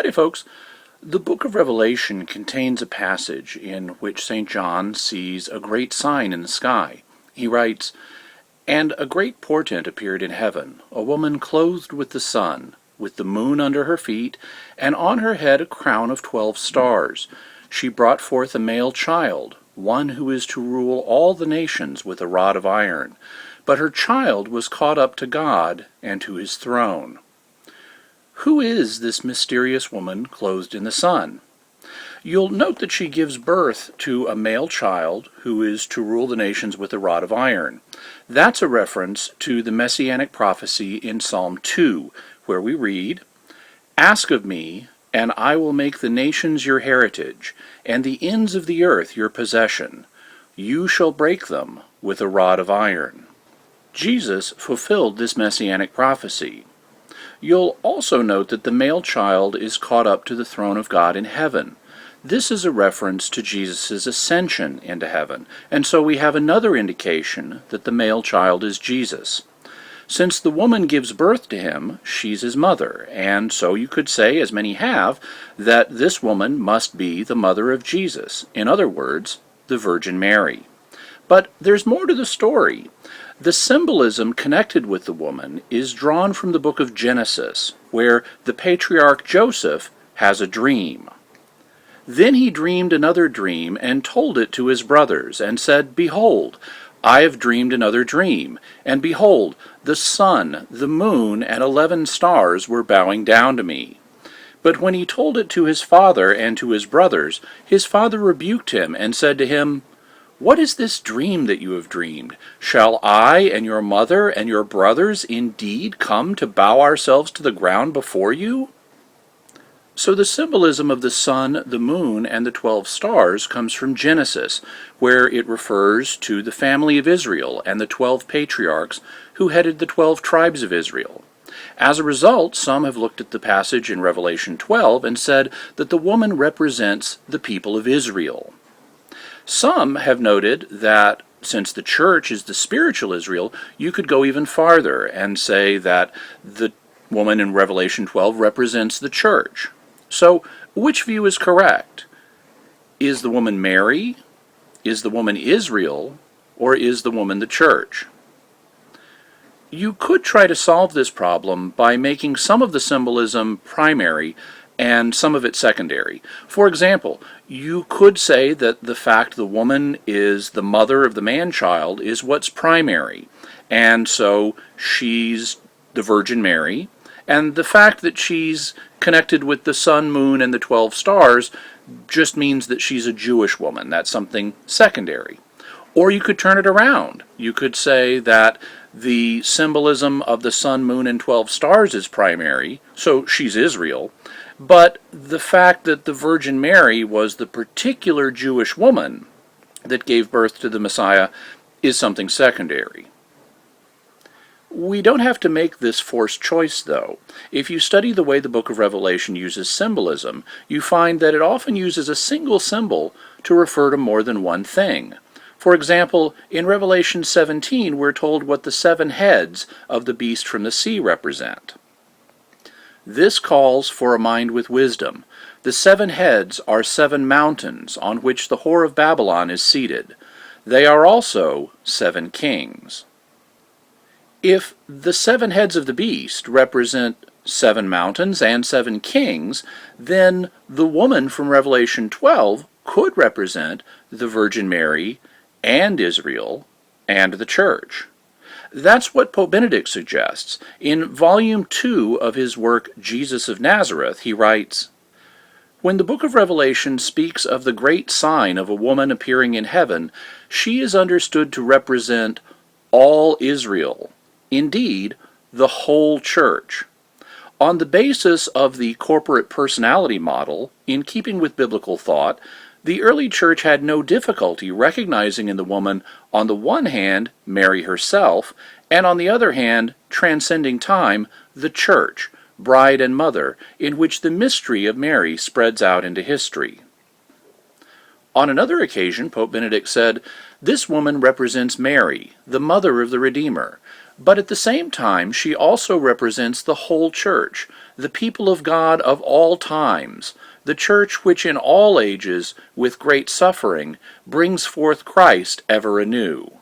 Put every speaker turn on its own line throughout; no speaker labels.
Howdy, folks. The book of Revelation contains a passage in which St. John sees a great sign in the sky. He writes, "And a great portent appeared in heaven, a woman clothed with the sun, with the moon under her feet, and on her head a crown of 12 stars. She brought forth a male child, one who is to rule all the nations with a rod of iron. But her child was caught up to God and to his throne." Who is this mysterious woman clothed in the sun? You'll note that she gives birth to a male child who is to rule the nations with a rod of iron. That's a reference to the messianic prophecy in Psalm 2, where we read, "Ask of me, and I will make the nations your heritage, and the ends of the earth your possession. You shall break them with a rod of iron." Jesus fulfilled this messianic prophecy. You'll also note that the male child is caught up to the throne of God in heaven. This is a reference to Jesus' ascension into heaven, and so we have another indication that the male child is Jesus. Since the woman gives birth to him, she's his mother, and so you could say, as many have, that this woman must be the mother of Jesus, in other words, the Virgin Mary. But there's more to the story. The symbolism connected with the woman is drawn from the book of Genesis, where the patriarch Joseph has a dream. Then he dreamed another dream and told it to his brothers, and said, "Behold, I have dreamed another dream, and behold, the sun, the moon, and 11 stars were bowing down to me." But when he told it to his father and to his brothers, his father rebuked him and said to him, "What is this dream that you have dreamed? Shall I and your mother and your brothers indeed come to bow ourselves to the ground before you?" So the symbolism of the sun, the moon, and the 12 stars comes from Genesis, where it refers to the family of Israel and the 12 patriarchs who headed the 12 tribes of Israel. As a result, some have looked at the passage in Revelation 12 and said that the woman represents the people of Israel. Some have noted that since the church is the spiritual Israel, you could go even farther and say that the woman in Revelation 12 represents the church. So, which view is correct? Is the woman Mary? Is the woman Israel? Or is the woman the church? You could try to solve this problem by making some of the symbolism primary and some of it secondary. For example, you could say that the fact the woman is the mother of the man-child is what's primary, and so she's the Virgin Mary, and the fact that she's connected with the sun, moon, and the 12 stars just means that she's a Jewish woman. That's something secondary. Or you could turn it around. You could say that the symbolism of the sun, moon, and 12 stars is primary, so she's Israel, but the fact that the Virgin Mary was the particular Jewish woman that gave birth to the Messiah is something secondary. We don't have to make this forced choice, though. If you study the way the book of Revelation uses symbolism, you find that it often uses a single symbol to refer to more than one thing. For example, in Revelation 17, we're told what the 7 heads of the beast from the sea represent. This calls for a mind with wisdom. The 7 heads are 7 mountains on which the whore of Babylon is seated. They are also 7 kings. If the 7 heads of the beast represent 7 mountains and 7 kings, then the woman from Revelation 12 could represent the Virgin Mary and Israel and the church. That's what Pope Benedict suggests. In Volume 2 of his work, Jesus of Nazareth, he writes, "When the book of Revelation speaks of the great sign of a woman appearing in heaven, she is understood to represent all Israel, indeed, the whole church. On the basis of the corporate personality model, in keeping with biblical thought, the early church had no difficulty recognizing in the woman, on the one hand, Mary herself, and on the other hand, transcending time, the church, bride and mother, in which the mystery of Mary spreads out into history." On another occasion, Pope Benedict said, "This woman represents Mary, the mother of the Redeemer. But at the same time, she also represents the whole church, the people of God of all times, the church which in all ages, with great suffering, brings forth Christ ever anew.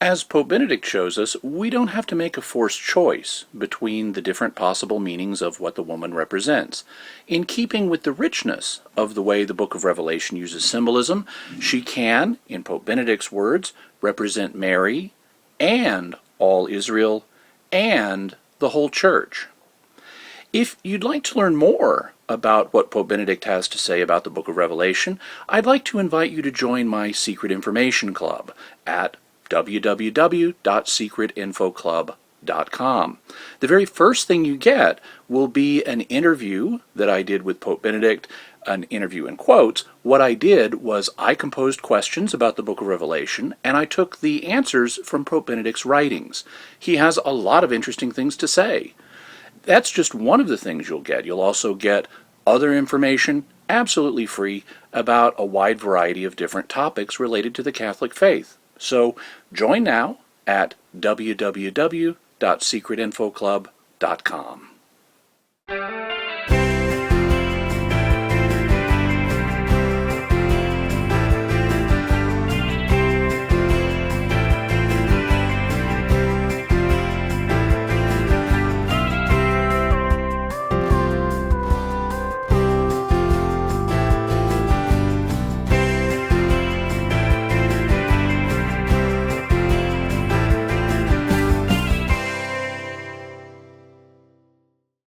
As Pope Benedict shows us, we don't have to make a forced choice between the different possible meanings of what the woman represents. In keeping with the richness of the way the book of Revelation uses symbolism, she can, in Pope Benedict's words, represent Mary and all Israel and the whole church. If you'd like to learn more about what Pope Benedict has to say about the book of Revelation, I'd like to invite you to join my Secret Information Club at www.secretinfoclub.com. The very first thing you get will be an interview that I did with Pope Benedict, an interview in quotes. What I did was I composed questions about the book of Revelation, and I took the answers from Pope Benedict's writings. He has a lot of interesting things to say. That's just one of the things you'll get. You'll also get other information, absolutely free, about a wide variety of different topics related to the Catholic faith. So join now at www.secretinfoclub.com.